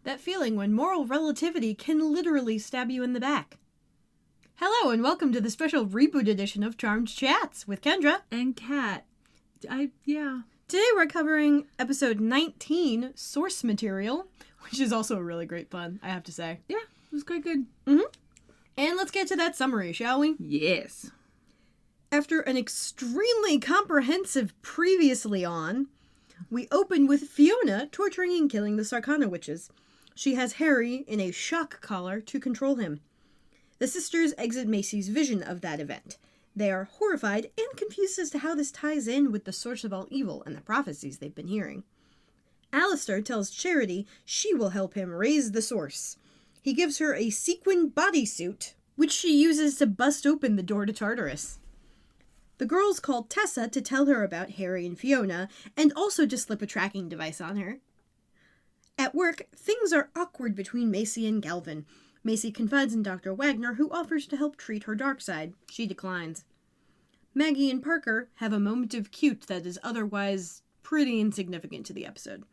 That feeling when moral relativity can literally stab you in the back. Hello and welcome to the special Reboot edition of Charmed Chats with Kendra. And Kat. Today we're covering episode 19, Source Material, which is also a really great fun, I have to say. Yeah, it was quite good. Mm-hmm. And let's get to that summary, shall we? Yes. After an extremely comprehensive previously on, we open with Fiona torturing and killing the Sarkana witches. She has Harry in a shock collar to control him. The sisters exit Macy's vision of that event. They are horrified and confused as to how this ties in with the source of all evil and the prophecies they've been hearing. Alistair tells Charity she will help him raise the source. He gives her a sequin bodysuit, which she uses to bust open the door to Tartarus. The girls call Tessa to tell her about Harry and Fiona, and also to slip a tracking device on her. At work, things are awkward between Macy and Galvin. Macy confides in Dr. Wagner, who offers to help treat her dark side. She declines. Maggie and Parker have a moment of cute that is otherwise pretty insignificant to the episode.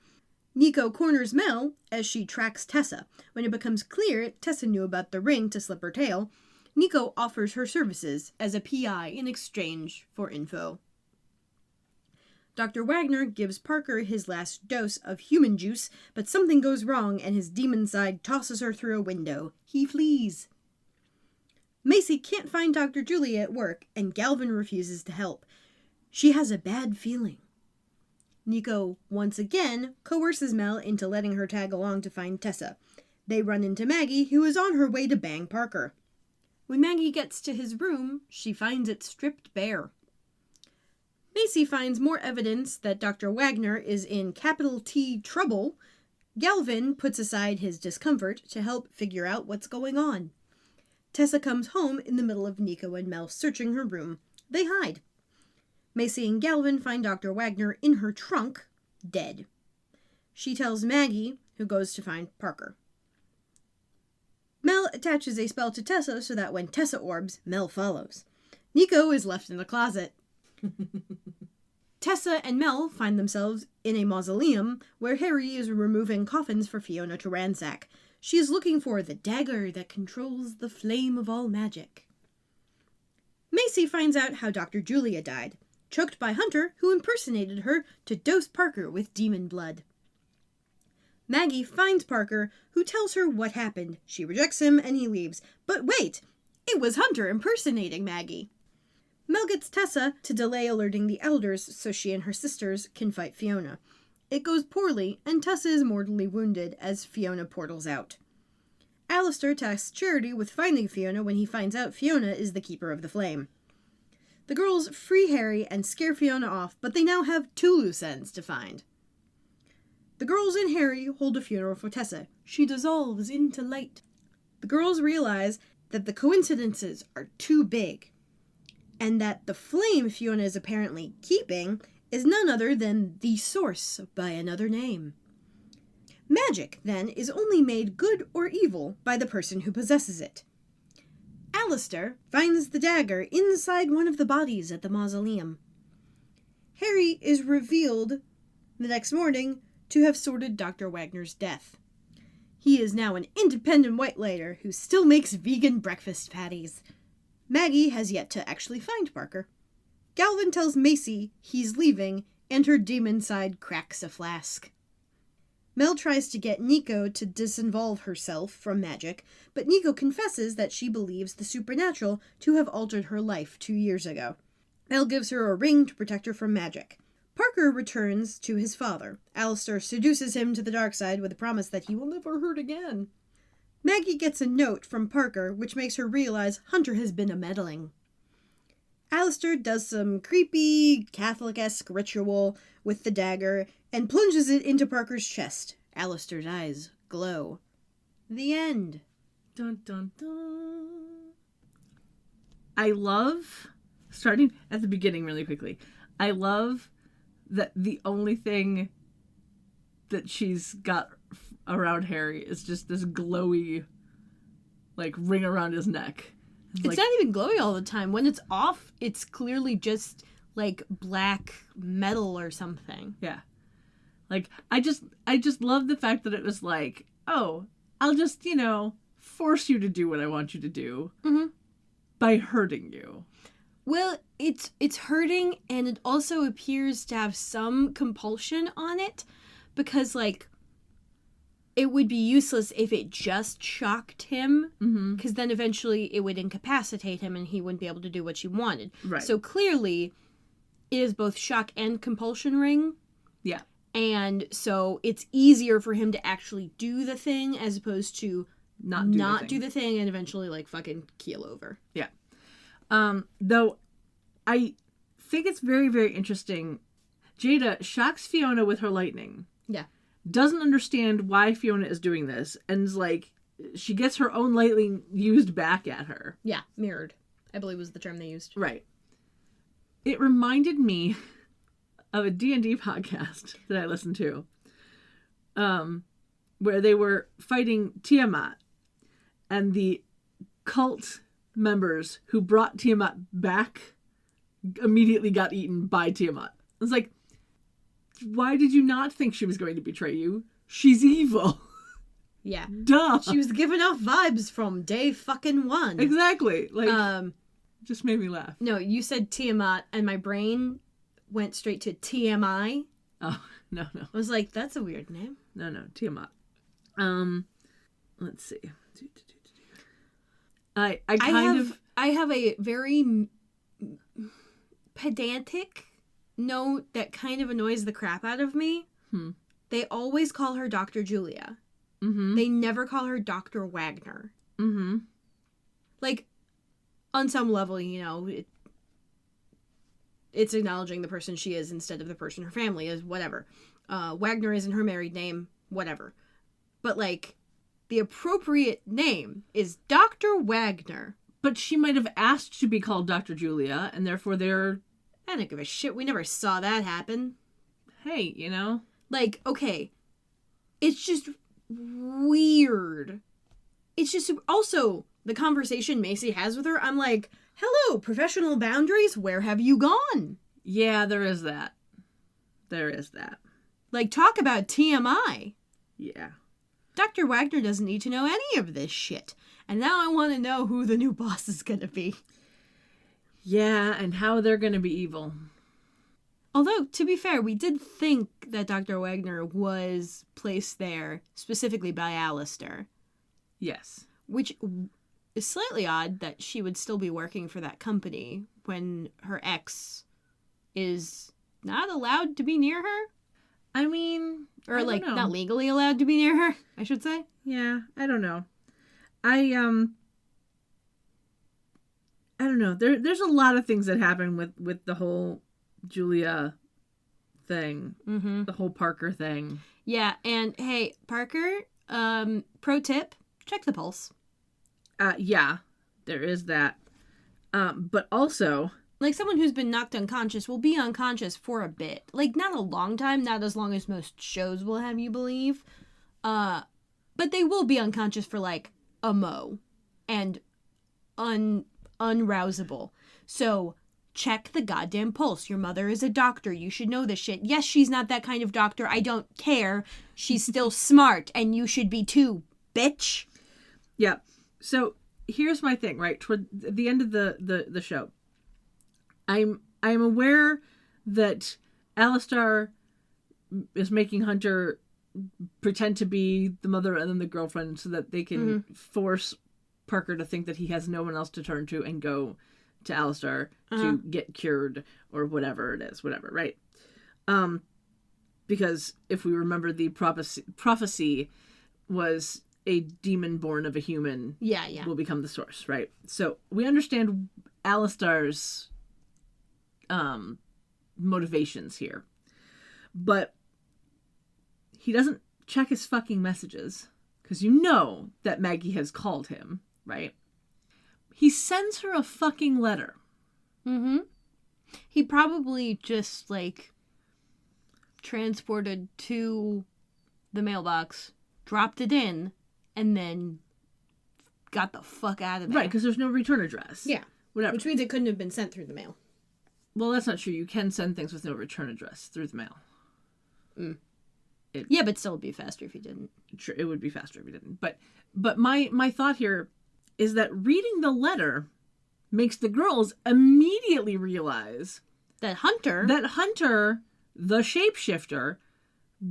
Nico corners Mel as she tracks Tessa. When it becomes clear Tessa knew about the ring to slip her tail, Nico offers her services as a PI in exchange for info. Dr. Wagner gives Parker his last dose of human juice, but something goes wrong and his demon side tosses her through a window. He flees. Macy can't find Dr. Julia at work, and Galvin refuses to help. She has a bad feeling. Nico, once again, coerces Mel into letting her tag along to find Tessa. They run into Maggie, who is on her way to bang Parker. When Maggie gets to his room, she finds it stripped bare. Macy finds more evidence that Dr. Wagner is in capital T trouble. Galvin puts aside his discomfort to help figure out what's going on. Tessa comes home in the middle of Nico and Mel searching her room. They hide. Macy and Galvin find Dr. Wagner in her trunk, dead. She tells Maggie, who goes to find Parker. Mel attaches a spell to Tessa so that when Tessa orbs, Mel follows. Nico is left in the closet. Tessa and Mel find themselves in a mausoleum where Harry is removing coffins for Fiona to ransack. She is looking for the dagger that controls the flame of all magic. Macy finds out how Dr. Julia died, choked by Hunter, who impersonated her to dose Parker with demon blood. Maggie finds Parker, who tells her what happened. She rejects him and he leaves. But wait! It was Hunter impersonating Maggie. Mel gets Tessa to delay alerting the elders so she and her sisters can fight Fiona. It goes poorly, and Tessa is mortally wounded as Fiona portals out. Alistair tasks Charity with finding Fiona when he finds out Fiona is the keeper of the flame. The girls free Harry and scare Fiona off, but they now have 2 loose ends to find. The girls and Harry hold a funeral for Tessa. She dissolves into light. The girls realize that the coincidences are too big, and that the flame Fiona is apparently keeping is none other than the source by another name. Magic, then, is only made good or evil by the person who possesses it. Alistair finds the dagger inside one of the bodies at the mausoleum. Harry is revealed the next morning to have sorted Dr. Wagner's death. He is now an independent whitelighter who still makes vegan breakfast patties. Maggie has yet to actually find Parker. Galvin tells Macy he's leaving, and her demon side cracks a flask. Mel tries to get Nico to disinvolve herself from magic, but Nico confesses that she believes the supernatural to have altered her life 2 years ago. Mel gives her a ring to protect her from magic. Parker returns to his father. Alistair seduces him to the dark side with a promise that he will never hurt again. Maggie gets a note from Parker, which makes her realize Hunter has been a meddling. Alistair does some creepy, Catholic-esque ritual with the dagger and plunges it into Parker's chest. Alistair's eyes glow. The end. Dun dun dun. I love, starting at the beginning really quickly, I love that the only thing that she's got around Harry is just this glowy, like, ring around his neck. It's not even glowy all the time. When it's off, it's clearly just, like, black metal or something. Yeah. Like, I just love the fact that it was like, oh, I'll just, force you to do what I want you to do Mm-hmm. by hurting you. Well, it's hurting, and it also appears to have some compulsion on it, because, like, it would be useless if it just shocked him, because then eventually it would incapacitate him and he wouldn't be able to do what she wanted. Right. So clearly, it is both shock and compulsion ring. Yeah. And so it's easier for him to actually do the thing as opposed to not do the thing and eventually, like, fucking keel over. Yeah. Though I think it's very, very interesting. Jada shocks Fiona with her lightning. Yeah. Doesn't understand why Fiona is doing this, and is like, she gets her own lightning used back at her. Yeah, mirrored, I believe was the term they used. Right. It reminded me of a D&D podcast that I listened to, where they were fighting Tiamat, and the cult members who brought Tiamat back immediately got eaten by Tiamat. It's like, why did you not think she was going to betray you? She's evil. Yeah. Duh. She was giving off vibes from day fucking one. Exactly. Like, just made me laugh. No, you said Tiamat, and my brain went straight to TMI. Oh, no. I was like, that's a weird name. No, Tiamat. Let's see. I have a very pedantic note that kind of annoys the crap out of me. They always call her Dr. Julia. Mm-hmm. They never call her Dr. Wagner. Mm-hmm. Like, on some level, it's acknowledging the person she is instead of the person her family is, whatever. Wagner isn't her married name, whatever. But, like, the appropriate name is Dr. Wagner. But she might have asked to be called Dr. Julia, and therefore they're... I don't give a shit. We never saw that happen. Hey, Like, okay. It's just weird. It's just... Also, the conversation Macy has with her, I'm like, hello, professional boundaries, where have you gone? Yeah, there is that. Like, talk about TMI. Yeah. Dr. Wagner doesn't need to know any of this shit. And now I want to know who the new boss is going to be. Yeah, and how they're going to be evil. Although, to be fair, we did think that Dr. Wagner was placed there specifically by Alistair. Yes. Which is slightly odd that she would still be working for that company when her ex is not allowed to be near her. I mean... Or, I like, don't know. not legally allowed to be near her, I should say. Yeah, I don't know. I don't know. There's a lot of things that happen with the whole Julia thing. Mm-hmm. The whole Parker thing. Yeah, and hey, Parker, pro tip, check the pulse. Yeah, there is that. But also... Like, someone who's been knocked unconscious will be unconscious for a bit. Like, not a long time, not as long as most shows will have you believe. But they will be unconscious for, like, a mo. And unrousable. So, check the goddamn pulse. Your mother is a doctor. You should know this shit. Yes, she's not that kind of doctor. I don't care. She's still smart, and you should be too, bitch. Yeah. So, here's my thing, right? Toward the end of the show. I'm aware that Alistair is making Hunter pretend to be the mother and then the girlfriend so that they can force Parker to think that he has no one else to turn to and go to Alistair to get cured or whatever it is, whatever, right? Because if we remember, the prophecy was a demon born of a human will become the source, right? So we understand Alistair's motivations here, but he doesn't check his fucking messages because you know that Maggie has called him, right? He sends her a fucking letter. Mm-hmm. He probably just, like, transported to the mailbox, dropped it in, and then got the fuck out of there. Right, because there's no return address. Yeah. Whatever. Which means it couldn't have been sent through the mail. Well, that's not true. You can send things with no return address through the mail. Yeah, but still it'd be faster if you didn't. It would be faster if you didn't. But my thought here is that reading the letter makes the girls immediately realize That Hunter, the shapeshifter,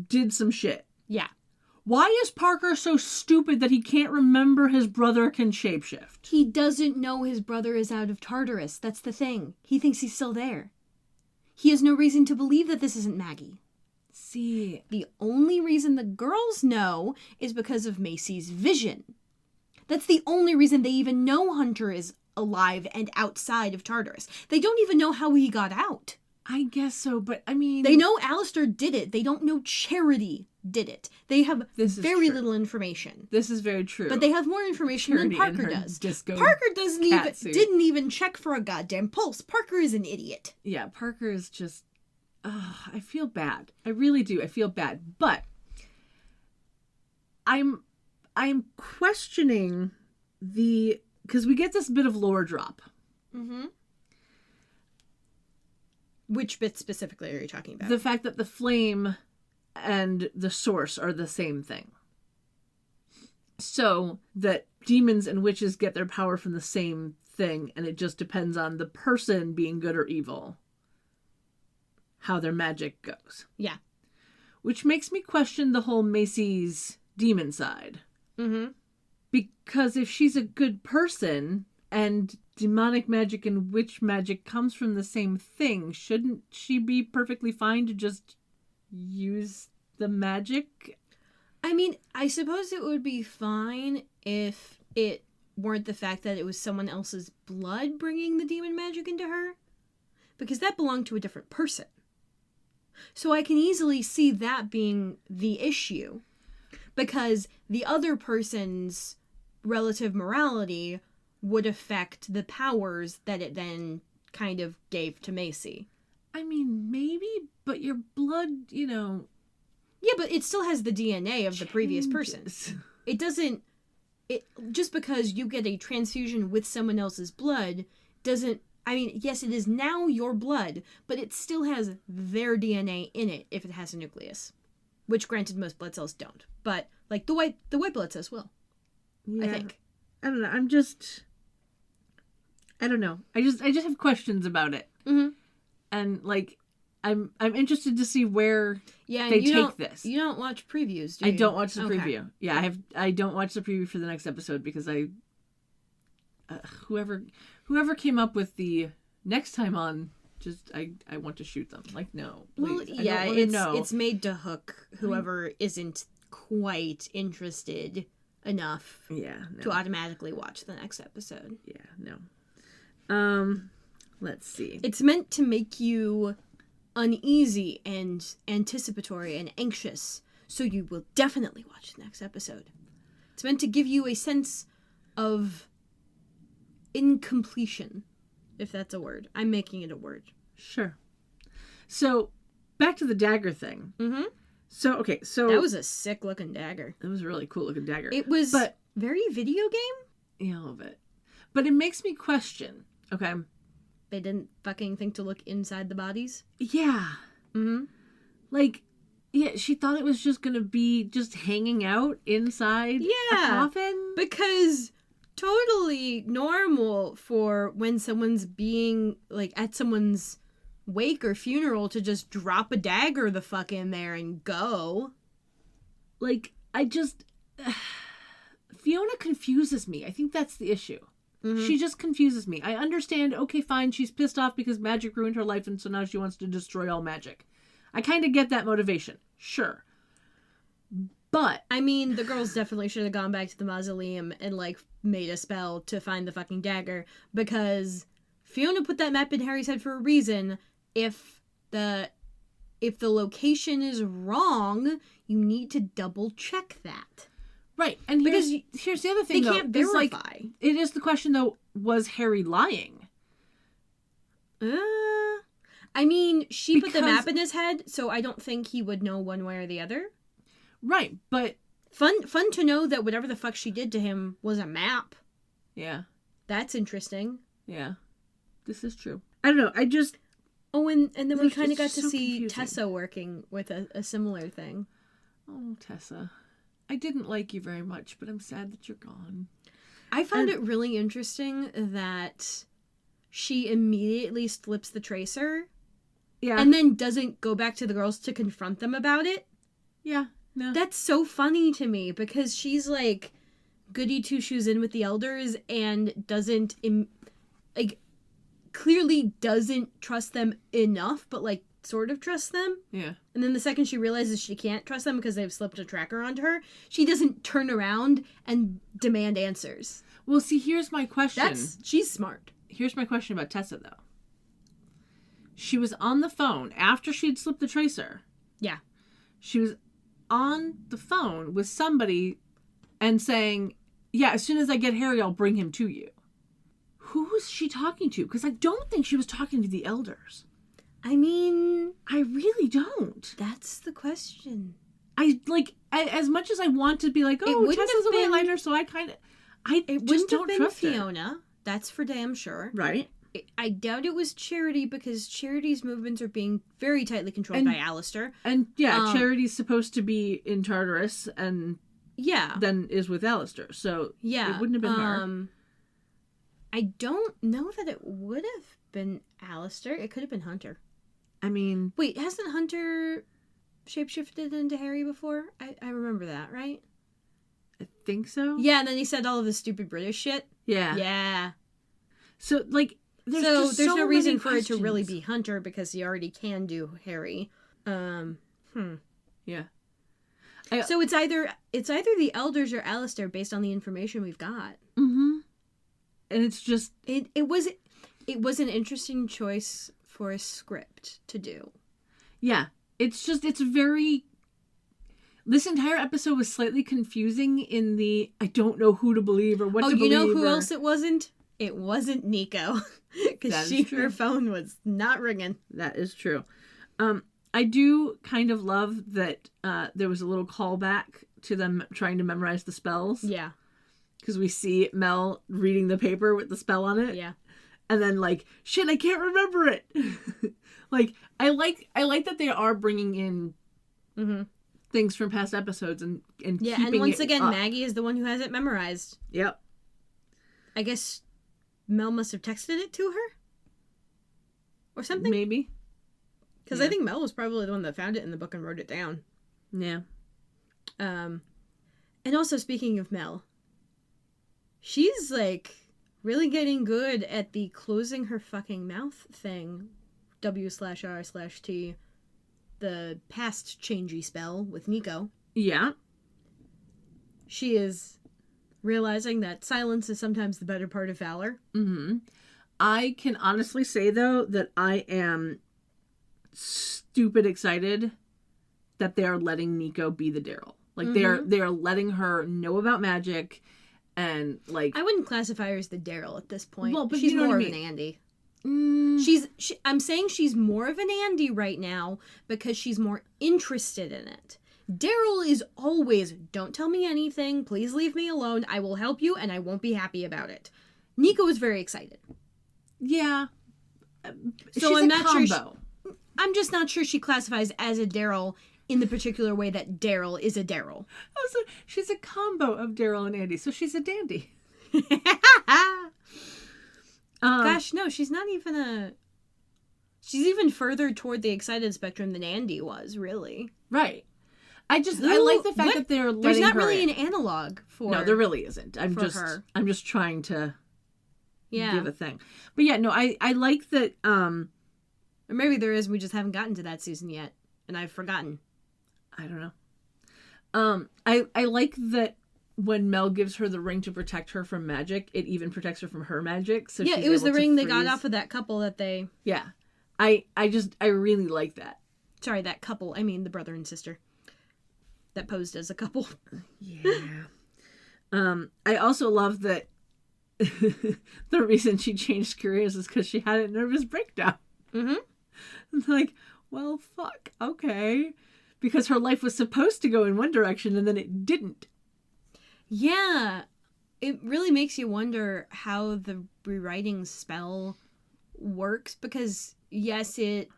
did some shit. yeah. Why is Parker so stupid that he can't remember his brother can shapeshift? He doesn't know his brother is out of Tartarus. That's the thing. He thinks he's still there. He has no reason to believe that this isn't Maggie. See, The only reason the girls know is because of Macy's vision. That's the only reason they even know Hunter is alive and outside of Tartarus. They don't even know how he got out. I guess so, but I mean... They know Alistair did it. They don't know Charity did it. They have very little information. This is very true. But they have more information Charity than Parker and her does. disco Parker didn't even check for a goddamn pulse. Parker is an idiot. Yeah, Parker is just... I feel bad. I really do. I feel bad. But I'm questioning because we get this bit of lore drop. Mm-hmm. Which bit specifically are you talking about? The fact that the flame and the source are the same thing. So that demons and witches get their power from the same thing, and it just depends on the person being good or evil how their magic goes. Yeah. Which makes me question the whole Macy's demon side. Mm-hmm. Because if she's a good person and demonic magic and witch magic comes from the same thing, shouldn't she be perfectly fine to just use the magic? I mean, I suppose it would be fine if it weren't the fact that it was someone else's blood bringing the demon magic into her. Because that belonged to a different person. So I can easily see that being the issue. Because the other person's relative morality would affect the powers that it then kind of gave to Macy. I mean, maybe, but your blood, Yeah, but it still has the DNA of the previous person. It doesn't... Just because you get a transfusion with someone else's blood doesn't... I mean, yes, it is now your blood, but it still has their DNA in it if it has a nucleus. Which, granted, most blood cells don't. But, like, the white blood cells will. Yeah, I think. I don't know. I don't know. I just have questions about it. Mm-hmm. And, like, I'm interested to see where they take this. You don't watch previews, do you? I don't watch the preview. Yeah, I don't watch the preview for the next episode because whoever came up with the next time on, just I want to shoot them. Like, no, please. Well, yeah, it's made to hook whoever isn't quite interested enough to automatically watch the next episode. Yeah, no. Let's see. It's meant to make you uneasy and anticipatory and anxious, so you will definitely watch the next episode. It's meant to give you a sense of incompletion, if that's a word. I'm making it a word. Sure. So, back to the dagger thing. Mm-hmm. So that was a sick looking dagger. It was a really cool looking dagger. It was very video game? Yeah, a little bit. But it makes me question, okay? They didn't fucking think to look inside the bodies? Yeah. Mm-hmm. Like, yeah, she thought it was just gonna be just hanging out inside a coffin? Because totally normal for when someone's being, like, at someone's wake or funeral to just drop a dagger the fuck in there and go. Like, Fiona confuses me. I think that's the issue. Mm-hmm. She just confuses me. I understand, okay, fine, she's pissed off because magic ruined her life and so now she wants to destroy all magic. I kind of get that motivation. Sure. But... I mean, the girls definitely should have gone back to the mausoleum and, like, made a spell to find the fucking dagger, because Fiona put that map in Harry's head for a reason. If the location is wrong, you need to double check that. Right, and here's the other thing, they can't verify. Like, it is the question, though, was Harry lying? I mean, she put the map in his head, so I don't think he would know one way or the other. Right, but... Fun to know that whatever the fuck she did to him was a map. Yeah. That's interesting. Yeah. This is true. I don't know, I just... Oh, and then we kind of got to see confusing. Tessa working with a similar thing. Oh, Tessa. I didn't like you very much, but I'm sad that you're gone. I found it really interesting that she immediately slips the tracer. Yeah. And then doesn't go back to the girls to confront them about it. Yeah. No. That's so funny to me because she's like goody two shoes in with the elders and doesn't clearly doesn't trust them enough, but like sort of trusts them. Yeah. And then the second she realizes she can't trust them because they've slipped a tracker onto her, she doesn't turn around and demand answers. Well, see, here's my question. She's smart. Here's my question about Tessa, though. She was on the phone after she'd slipped the tracer. Yeah. She was on the phone with somebody and saying, yeah, as soon as I get Harry, I'll bring him to you. Who was she talking to? Because I don't think she was talking to the elders. I mean... I really don't. That's the question. As much as I want to be like, oh, Tessa's a white so I kind of... It just don't trust Fiona. Her. That's for damn sure. Right. I doubt it was Charity because Charity's movements are being very tightly controlled by Alistair. And yeah, Charity's supposed to be in Tartarus and then is with Alistair. So it wouldn't have been her. I don't know that it would have been Alistair. It could have been Hunter. I mean... Wait, hasn't Hunter shapeshifted into Harry before? I remember that, right? I think so. Yeah, and then he said all of the stupid British shit. Yeah. Yeah. So, like... There's no reason for it to really be Hunter because he already can do Harry. Yeah. So it's either the elders or Alistair based on the information we've got. Mm-hmm. And it's just it was an interesting choice for a script to do. Yeah. It's very... This entire episode was slightly confusing in the I don't know who to believe or what to believe. Oh, you know who else it wasn't? It wasn't Nico. Because her phone was not ringing. That is true. I do kind of love that there was a little callback to them trying to memorize the spells. Yeah. Because we see Mel reading the paper with the spell on it. Yeah. And then like, shit, I can't remember it. Like, I like that they are bringing in things from past episodes and keeping it and once again, up. Maggie is the one who has it memorized. Yep. I guess Mel must have texted it to her? Or something? Maybe. Because I think Mel was probably the one that found it in the book and wrote it down. Yeah. And also, speaking of Mel, she's, like, really getting good at the closing her fucking mouth thing. W/R/T. The past changey spell with Nico. Yeah. She is realizing that silence is sometimes the better part of valor. Mm-hmm. I can honestly say, though, that I am stupid excited that they are letting Nico be the Daryl. Like, they are letting her know about magic and, like... I wouldn't classify her as the Daryl at this point. Well, but she's you know more what I of mean. an Andy. Mm. I'm saying she's more of an Andy right now because she's more interested in it. Daryl is always, don't tell me anything, please leave me alone, I will help you, and I won't be happy about it. Nico is very excited. Yeah. So I'm not sure. I'm just not sure she classifies as a Daryl in the particular way that Daryl is a Daryl. Oh, so she's a combo of Daryl and Andy, so she's a dandy. Gosh, no, she's not even a... She's even further toward the excited spectrum than Andy was, really. Right. I like the fact that they're letting There's not her really in. an analog for... No, there really isn't. I'm just trying to give a thing. But yeah, no, I like that... Or maybe there is, we just haven't gotten to that season yet. And I've forgotten. I don't know. I like that when Mel gives her the ring to protect her from magic, it even protects her from her magic. So yeah, it was the ring they got off of that couple that they... Yeah. I really like that. Sorry, that couple. I mean the brother and sister. That posed as a couple. Yeah. I also love that the reason she changed careers is because she had a nervous breakdown. Mm-hmm. It's like, well, fuck, okay. Because her life was supposed to go in one direction and then it didn't. Yeah. It really makes you wonder how the rewriting spell works because, yes, it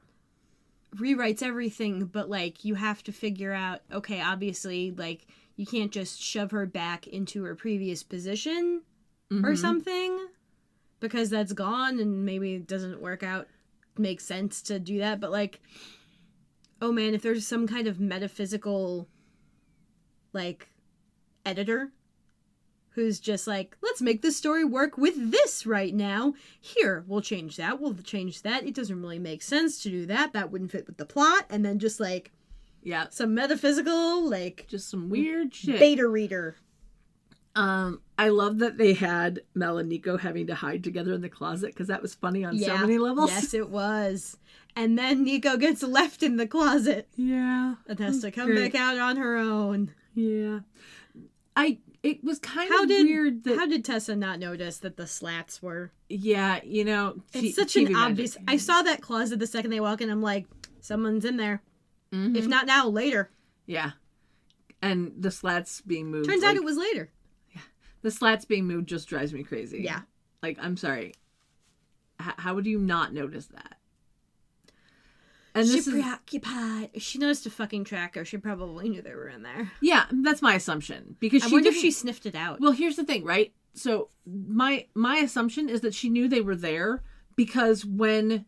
rewrites everything, but, like, you have to figure out, okay, obviously, like, you can't just shove her back into her previous position or something, because that's gone, and maybe it doesn't work out, makes sense to do that, but, like, oh man, if there's some kind of metaphysical, like, editor who's just like, let's make this story work with this right now. Here, we'll change that. We'll change that. It doesn't really make sense to do that. That wouldn't fit with the plot. And then just like, yeah, some metaphysical, like, just some weird shit. Beta reader. I love that they had Mel and Nico having to hide together in the closet because that was funny on so many levels. Yes, it was. And then Nico gets left in the closet. Yeah. And has to come back out on her own. Yeah. It was kind of weird that... How did Tessa not notice that the slats were... Yeah, you know... It's such an obvious... I saw that closet the second they walk in, I'm like, someone's in there. Mm-hmm. If not now, later. Yeah. And the slats being moved... Turns out it was later. Yeah. The slats being moved just drives me crazy. Yeah. Like, I'm sorry. How would you not notice that? And she's preoccupied. If she noticed a fucking tracker, she probably knew they were in there. Yeah, that's my assumption. Because I wonder if she sniffed it out. Well, here's the thing, right? So my assumption is that she knew they were there because when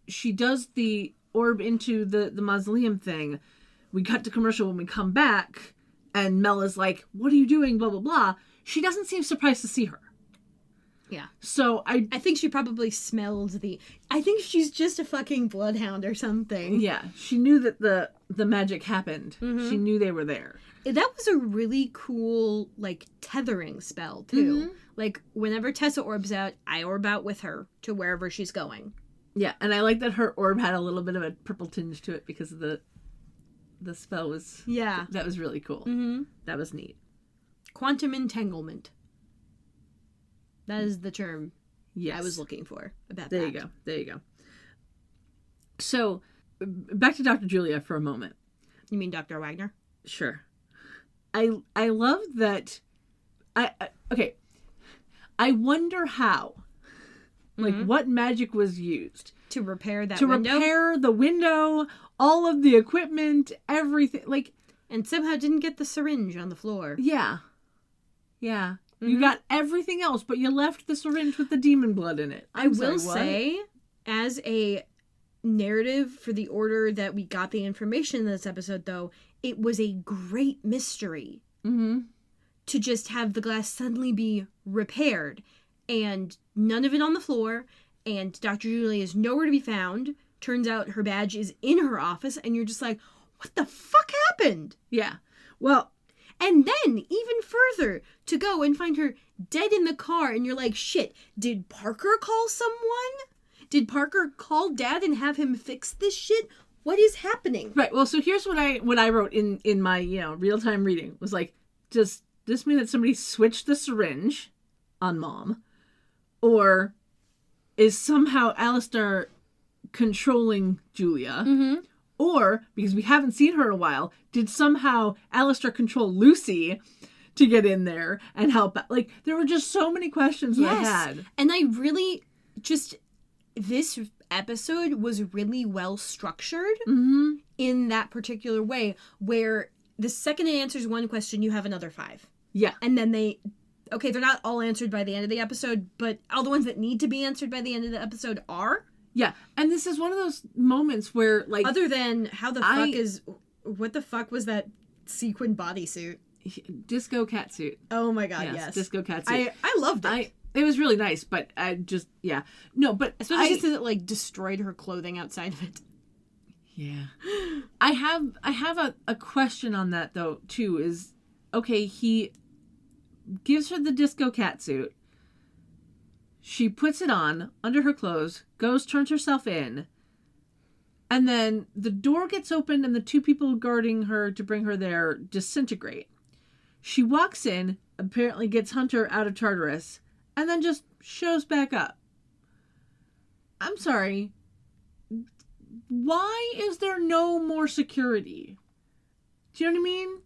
she does the orb into the mausoleum thing, we cut to commercial when we come back, and Mel is like, "What are you doing?" Blah blah blah. She doesn't seem surprised to see her. Yeah. So I think she probably smelled I think she's just a fucking bloodhound or something. Yeah. She knew that the magic happened. Mm-hmm. She knew they were there. That was a really cool, like, tethering spell, too. Mm-hmm. Like, whenever Tessa orbs out, I orb out with her to wherever she's going. Yeah, and I like that her orb had a little bit of a purple tinge to it because of the spell was... Yeah. That was really cool. Mm-hmm. That was neat. Quantum entanglement. That is the term I was looking for about there that. There you go. So, back to Dr. Julia for a moment. You mean Dr. Wagner? Sure. I love that... Okay. I wonder how. Like, what magic was used. To repair that window? To repair the window, all of the equipment, everything. Like... And somehow didn't get the syringe on the floor. Yeah. Yeah. Mm-hmm. You got everything else, but you left the syringe with the demon blood in it. I will say, as a narrative for the order that we got the information in this episode, though, it was a great mystery to just have the glass suddenly be repaired, and none of it on the floor, and Dr. Julia is nowhere to be found. Turns out her badge is in her office, and you're just like, what the fuck happened? Yeah. Well... And then, even further, to go and find her dead in the car, and you're like, shit, did Parker call someone? Did Parker call Dad and have him fix this shit? What is happening? Right, well, so here's what I wrote in my, real-time reading. Was like, does this mean that somebody switched the syringe on Mom? Or is somehow Alistair controlling Julia? Mm-hmm. Or, because we haven't seen her in a while, did somehow Alistair control Lucy to get in there and help out? Like, there were just so many questions that I had. And I really this episode was really well structured in that particular way, where the second it answers one question, you have another 5. Yeah. And then they're not all answered by the end of the episode, but all the ones that need to be answered by the end of the episode are. Yeah, and this is one of those moments where, like... Other than, what the fuck was that sequin bodysuit? Disco catsuit. Oh my god, yes. Disco catsuit. I loved it. It was really nice, but I just, yeah. No, but... Especially since it, like, destroyed her clothing outside of it. Yeah. I have a question on that, though, too, is, okay, he gives her the disco catsuit. She puts it on, under her clothes, turns herself in, and then the door gets opened and the 2 people guarding her to bring her there disintegrate. She walks in, apparently gets Hunter out of Tartarus, and then just shows back up. I'm sorry. Why is there no more security? Do you know what I mean?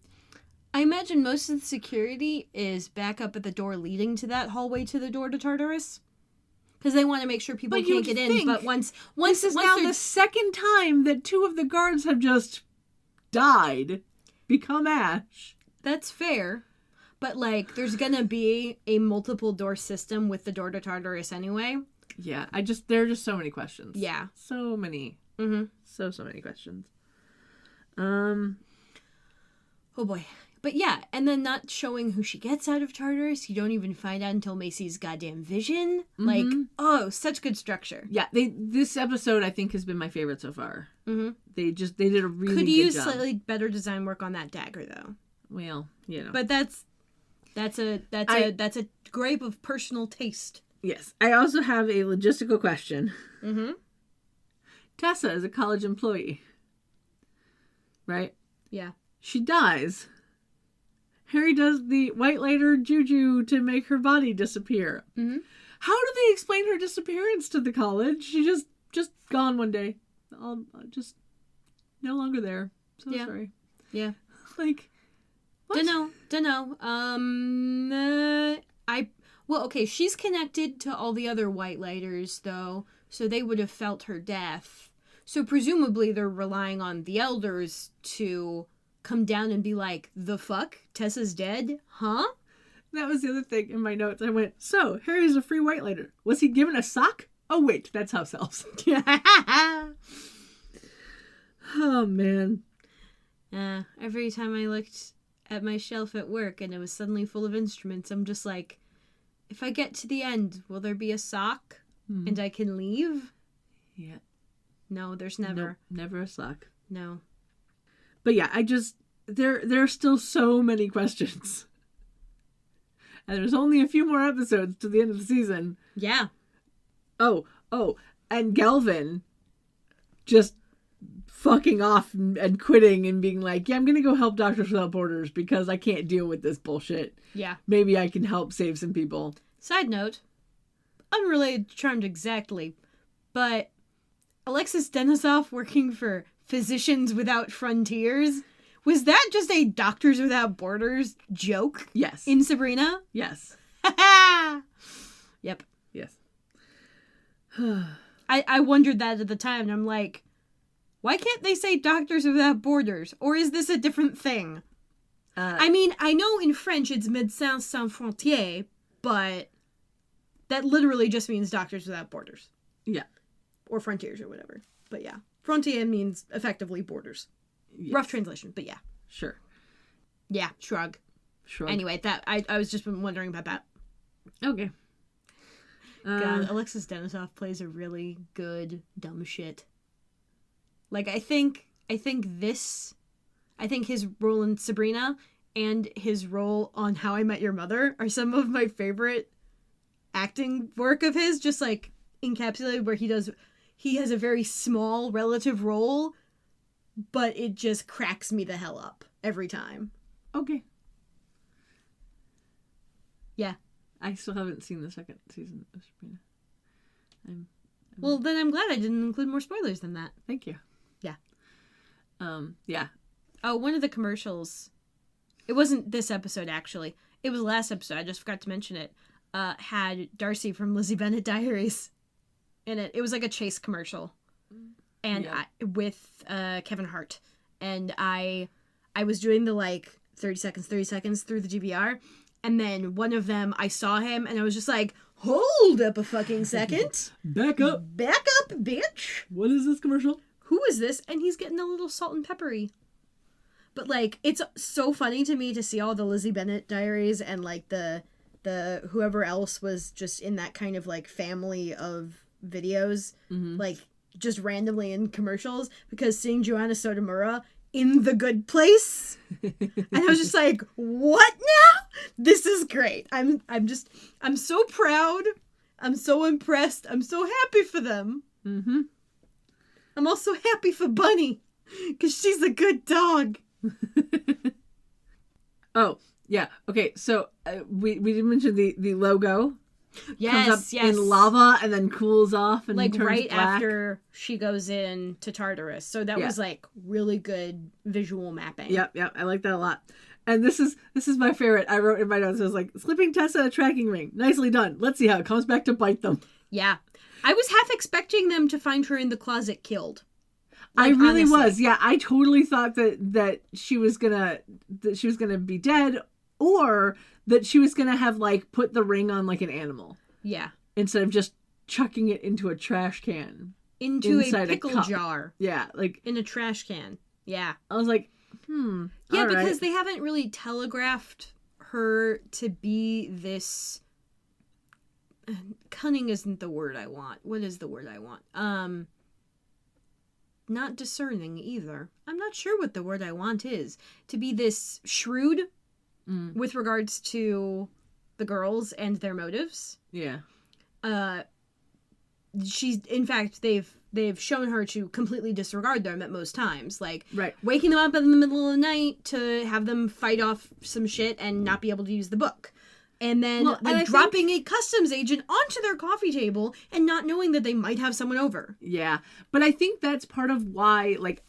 I imagine most of the security is back up at the door leading to that hallway to the door to Tartarus. Because they want to make sure people But can't you'd get in. think But once this is now the second time that 2 of the guards have just died, become ash. That's fair. But, like, there's gonna be a multiple door system with the door to Tartarus anyway. Yeah, there are just so many questions. Yeah. So many. Mm-hmm. So many questions. Oh boy. But yeah, and then not showing who she gets out of Tartarus. You don't even find out until Macy's goddamn vision. Mm-hmm. Like, oh, such good structure. Yeah, this episode I think has been my favorite so far. Mm-hmm. They did a really Could good use job. slightly better design work on that dagger though. Well, you know. But that's a grape of personal taste. Yes. I also have a logistical question. Mm-hmm. Tessa is a college employee. Right? Yeah. She dies. Harry does the white lighter juju to make her body disappear. Mm-hmm. How do they explain her disappearance to the college? She just gone one day. Just no longer there. So sorry. Yeah. Like, what? Dunno. Well, okay, she's connected to all the other white lighters, though, so they would have felt her death. So presumably they're relying on the elders to come down and be like, the fuck? Tessa's dead? Huh? That was the other thing in my notes. I went, so, Harry's a free white lighter. Was he given a sock? Oh, wait, that's house elves. Oh, man. Every time I looked at my shelf at work and it was suddenly full of instruments, I'm just like, if I get to the end, will there be a sock and I can leave? Yeah. No, there's never. No, never a sock. No. But yeah, there are still so many questions. And there's only a few more episodes to the end of the season. Yeah. Oh, and Galvin just fucking off and quitting and being like, yeah, I'm going to go help Doctors Without Borders because I can't deal with this bullshit. Yeah. Maybe I can help save some people. Side note, unrelated to Charmed exactly, but Alexis Denisov working for Physicians Without Frontiers, was that just a Doctors Without Borders joke? Yes. In Sabrina? Yes. Yep. Yes. I wondered that at the time, and I'm like, why can't they say Doctors Without Borders? Or is this a different thing? I mean, I know in French it's Médecins Sans Frontières, but that literally just means Doctors Without Borders. Yeah. Or Frontiers or whatever. But yeah. Frontier means effectively borders. Yes. Rough translation, but yeah. Sure. Yeah, shrug. Anyway, that I was just wondering about that. Okay. God, Alexis Denisov plays a really good dumb shit. Like, I think his role in Sabrina and his role on How I Met Your Mother are some of my favorite acting work of his, just like encapsulated, where he has a very small relative role, but it just cracks me the hell up every time. Okay. Yeah. I still haven't seen the second season of Sabrina. Well, then I'm glad I didn't include more spoilers than that. Thank you. Yeah. Yeah. Oh, one of the commercials, it wasn't this episode actually, it was last episode, I just forgot to mention it, had Darcy from Lizzie Bennet Diaries in it. It was like a Chase commercial, and with Kevin Hart, and I was doing the like 30 seconds through the DVR, and then one of them I saw him and I was just like, hold up a fucking second. Back up, bitch. What is this commercial? Who is this? And he's getting a little salt and peppery. But like, it's so funny to me to see all the Lizzie Bennet Diaries and like the whoever else was just in that kind of like family of videos, like just randomly in commercials, because seeing Joanna Sotomura in The Good Place, and I was just like, what now? This is great. I'm so proud. I'm so impressed. I'm so happy for them. I'm also happy for Bunny, because she's a good dog. Oh, yeah. Okay, so we didn't mention the logo. Yes, comes up in lava and then cools off and like turns right black. after she goes in to Tartarus. So that was like really good visual mapping. Yep. I like that a lot. And this is my favorite. I wrote in my notes, it was like, slipping Tessa a tracking ring. Nicely done. Let's see how it comes back to bite them. Yeah. I was half expecting them to find her in the closet killed. I Like, really honestly. was. Yeah, I totally thought that she was gonna be dead, or that she was gonna have like put the ring on like an animal Yeah. instead of just chucking it into a trash can. Into a Inside a pickle cup. jar. Yeah, like In a trash can. Yeah. I was like, Yeah, all because right. they haven't really telegraphed her to be this. Cunning isn't the word I want. What is the word I want? Not discerning either. I'm not sure what the word I want is. To be this shrewd with regards to the girls and their motives. Yeah. She's, in fact, they've shown her to completely disregard them at most times, like Right. waking them up in the middle of the night to have them fight off some shit and not be able to use the book, and then dropping a customs agent onto their coffee table and not knowing that they might have someone over. Yeah, but I think that's part of why, like,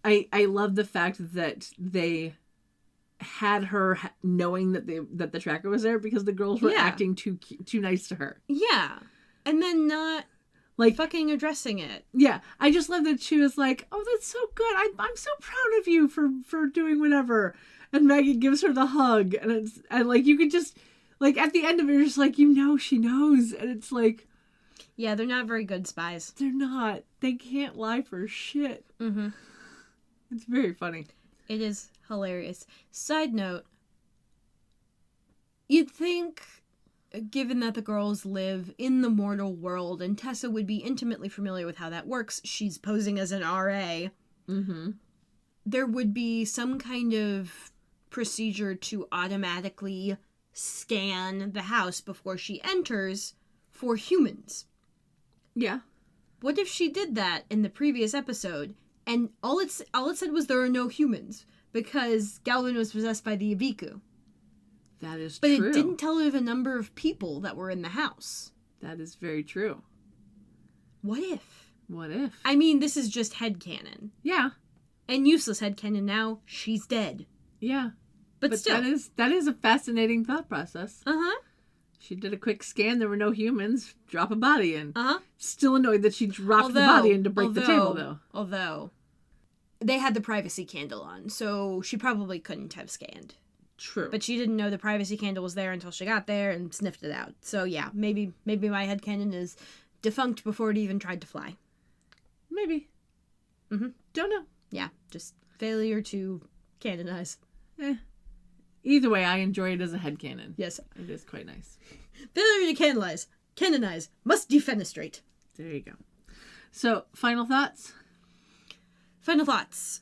I love the fact that they had her knowing that the tracker was there, because the girls were acting too nice to her. Yeah. And then not like fucking addressing it. Yeah, I just love that she was like, "Oh, that's so good. I'm so proud of you for doing whatever." And Maggie gives her the hug, and like you could just like at the end of it, you're just like, she knows, and it's like, yeah, they're not very good spies. They're not. They can't lie for shit. Mm-hmm. It's very funny. It is hilarious. Side note, you'd think, given that the girls live in the mortal world and Tessa would be intimately familiar with how that works, she's posing as an RA, there would be some kind of procedure to automatically scan the house before she enters for humans. Yeah. What if she did that in the previous episode and all it said was there are no humans because Galvin was possessed by the Aviku? That is true. But true. it didn't tell her the number of people that were in the house. That is very true. What if? What if? I mean, this is just headcanon. Yeah. And useless headcanon now. She's dead. Yeah. But still. That is a fascinating thought process. Uh-huh. She did a quick scan. There were no humans. Drop a body in. Uh-huh. Still annoyed that she dropped the body in to break the table, though. Although, they had the privacy candle on, so she probably couldn't have scanned. True. But she didn't know the privacy candle was there until she got there and sniffed it out. So yeah, maybe my headcanon is defunct before it even tried to fly. Maybe. Don't know. Yeah, just failure to canonize. Either way, I enjoy it as a headcanon. Yes. It is quite nice. Failure to canonize, must defenestrate. There you go. So, final thoughts? Final thoughts.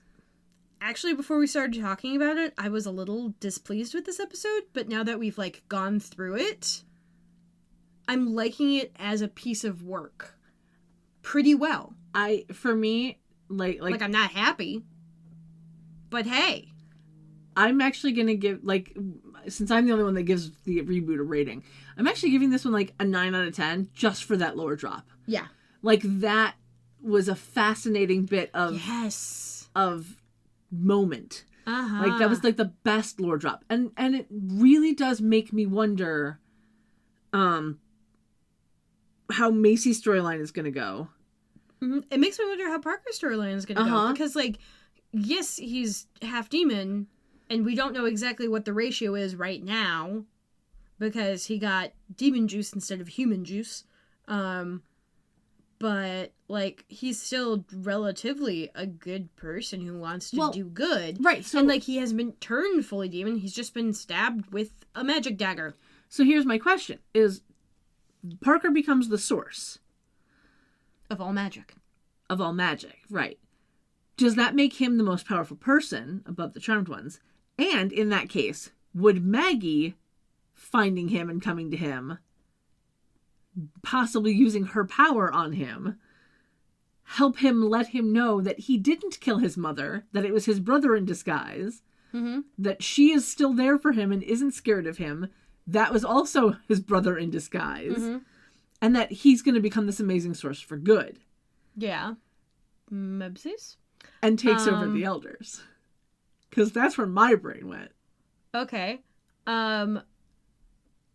Actually, before we started talking about it, I was a little displeased with this episode, but now that we've, like, gone through it, I'm liking it as a piece of work pretty well. For me, like I'm not happy, but hey. I'm actually going to give, like, since I'm the only one that gives the reboot a rating, I'm actually giving this one, like, a 9 out of 10 just for that lower drop. Yeah. Like, that was a fascinating bit of moment. Like, that was, like, the best lore drop. And it really does make me wonder how Macy's storyline is going to go. Mm-hmm. It makes me wonder how Parker's storyline is going to go. Because, like, yes, he's half demon, and we don't know exactly what the ratio is right now because he got demon juice instead of human juice. But, like, he's still relatively a good person who wants to do good. Right. So, and, like, he hasn't been turned fully demon. He's just been stabbed with a magic dagger. So here's my question. Is Parker becomes the source. Of all magic. Of all magic, right. Does that make him the most powerful person above the Charmed Ones? And in that case, would Maggie finding him and coming to him, possibly using her power on him, help him let him know that he didn't kill his mother, that it was his brother in disguise, that she is still there for him and isn't scared of him, that was also his brother in disguise, and that he's going to become this amazing source for good. Yeah. Mebsies? And takes over the elders. Because that's where my brain went. Okay.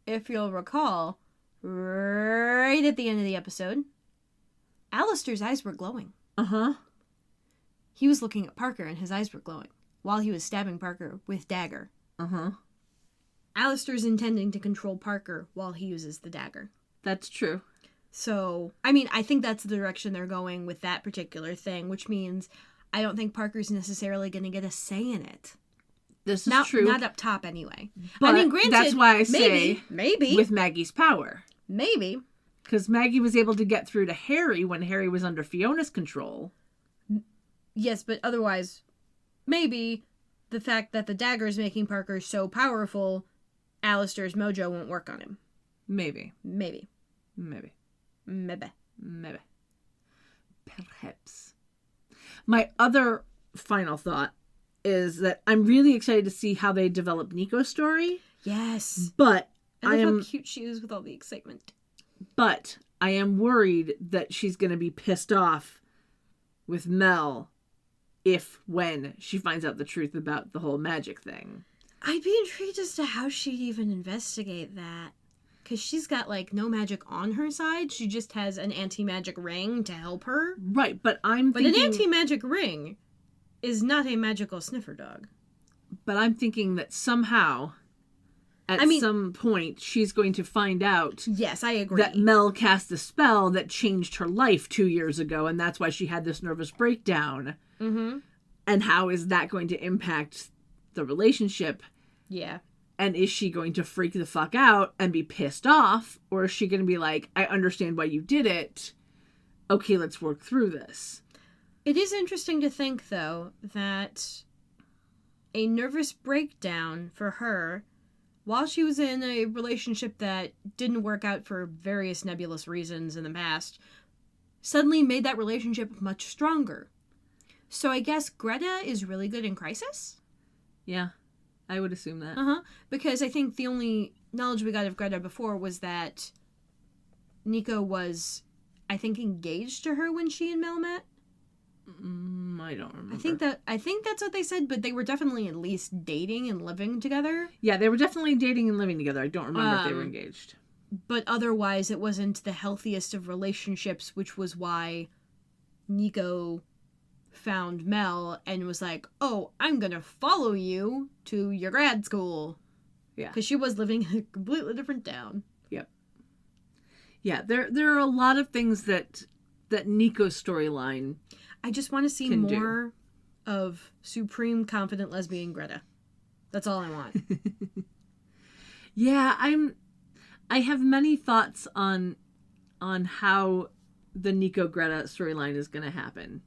If you'll recall, right at the end of the episode, Alistair's eyes were glowing. Uh-huh. He was looking at Parker and his eyes were glowing while he was stabbing Parker with dagger. Uh-huh. Alistair's intending to control Parker while he uses the dagger. That's true. So, I mean, I think that's the direction they're going with that particular thing, which means I don't think Parker's necessarily going to get a say in it. This is true. Not up top, anyway. But I mean, granted, that's why I say maybe with Maggie's power. Maybe. Because Maggie was able to get through to Harry when Harry was under Fiona's control. Yes, but otherwise, maybe the fact that the dagger is making Parker so powerful, Alistair's mojo won't work on him. Maybe. Maybe. Maybe. Maybe. Maybe. Perhaps. My other final thought is that I'm really excited to see how they develop Nico's story. Yes. But I love how cute she is with all the excitement. But I am worried that she's going to be pissed off with Mel when she finds out the truth about the whole magic thing. I'd be intrigued as to how she'd even investigate that. Because she's got, like, no magic on her side. She just has an anti-magic ring to help her. Right, but I'm thinking... But an anti-magic ring is not a magical sniffer dog. But I'm thinking that somehow, at some point, she's going to find out... Yes, I agree. That Mel cast a spell that changed her life 2 years ago, and that's why she had this nervous breakdown. Mm-hmm. And how is that going to impact the relationship? Yeah. And is she going to freak the fuck out and be pissed off? Or is she going to be like, I understand why you did it. Okay, let's work through this. It is interesting to think, though, that a nervous breakdown for her, while she was in a relationship that didn't work out for various nebulous reasons in the past, suddenly made that relationship much stronger. So I guess Greta is really good in crisis? Yeah. I would assume that. Because I think the only knowledge we got of Greta before was that Nico was, I think, engaged to her when she and Mel met. I don't remember. I think that's what they said, but they were definitely at least dating and living together. Yeah, they were definitely dating and living together. I don't remember if they were engaged. But otherwise, it wasn't the healthiest of relationships, which was why Nico found Mel and was like, oh, I'm gonna follow you to your grad school. Yeah. Because she was living in a completely different town. Yep. Yeah, there are a lot of things that Nico's storyline I just want to see more of supreme confident lesbian Greta. That's all I want. Yeah, I have many thoughts on how the Nico Greta storyline is going to happen.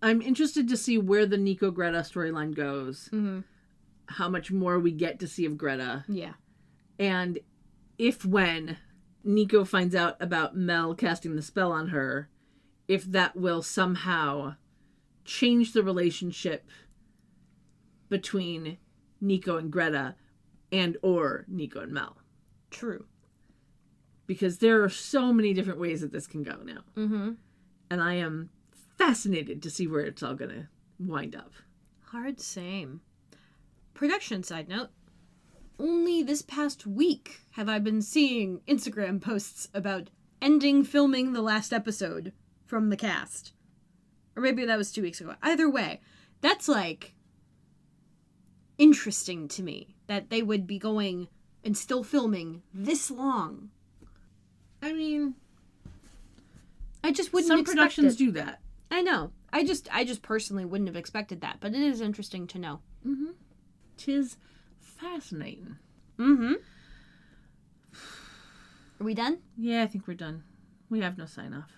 I'm interested to see where the Nico Greta storyline goes. Mm-hmm. How much more we get to see of Greta. Yeah. And when Nico finds out about Mel casting the spell on her, if that will somehow change the relationship between Nico and Greta and or Nico and Mel. True. Because there are so many different ways that this can go now. Mm-hmm. And I am fascinated to see where it's all going to wind up. Hard same. Production side note. Only this past week have I been seeing Instagram posts about ending filming the last episode from the cast. Or maybe that was 2 weeks ago. Either way, that's like interesting to me that they would be going and still filming this long. I mean, I just wouldn't some expect productions it. do that. I know. I just personally wouldn't have expected that, but it is interesting to know. Mm-hmm. 'Tis fascinating. Mm-hmm. Are we done? Yeah, I think we're done. We have no sign-off.